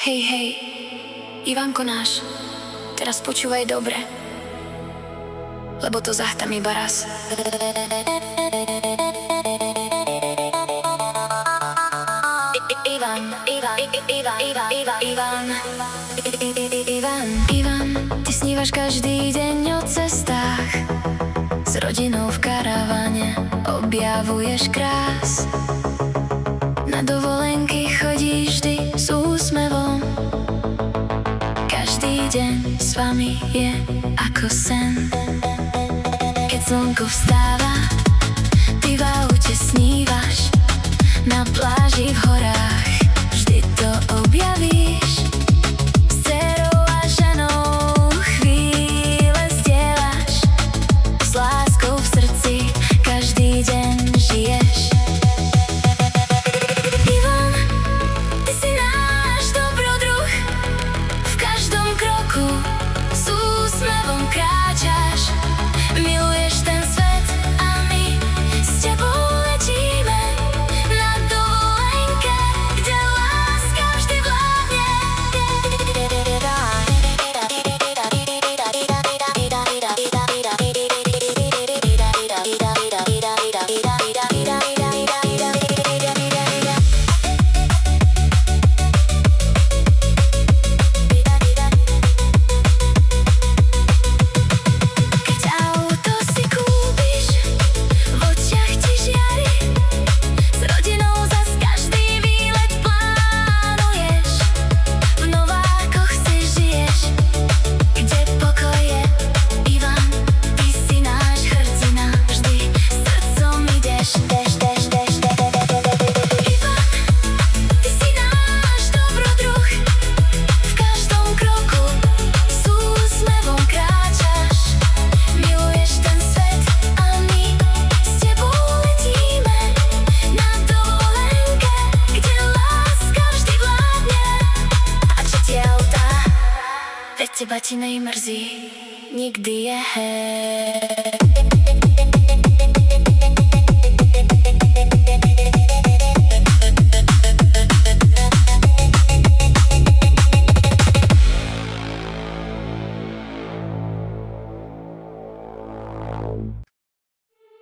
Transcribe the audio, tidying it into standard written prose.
Hej, hej, Ivanko náš, teraz počúvaj dobre, lebo to zachtam iba raz. Ivan, ty snívaš každý deň o cestách, s rodinou v karavane objavuješ krás. Na dovolenky chodíš vždy s úsmevom, každý deň s vami je ako sen. Keď slnko vstáva, ty v aute snívaš, na pláži v horách vždy to objavíš. S dcerou a ženou chvíle zdieľaš, s láskou v srdci každý deň žiješ. Ivan, ty si náš dobrodruh, v každom kroku s úsmevom kráčaš. Miluješ ten svet a my s tebou letíme na dovolenke, kde láska vždy vládne. Keď auto si kúpiš, v očiach ti žiari, s rodinou zas každý výlet plánuješ. V Novákoch si žiješ, kde pokoj je. Ivan, ty si náš hrdina, vždy srdcom ideš. Ivan, ty si náš dobrodruh, v každom kroku s úsmevom kráčaš. Miluješ ten svet a my s tebou letíme na dovolenke, kde láska vždy vládne. A čo tie autá, veď teba ti nejmrzí, nikdy je hej.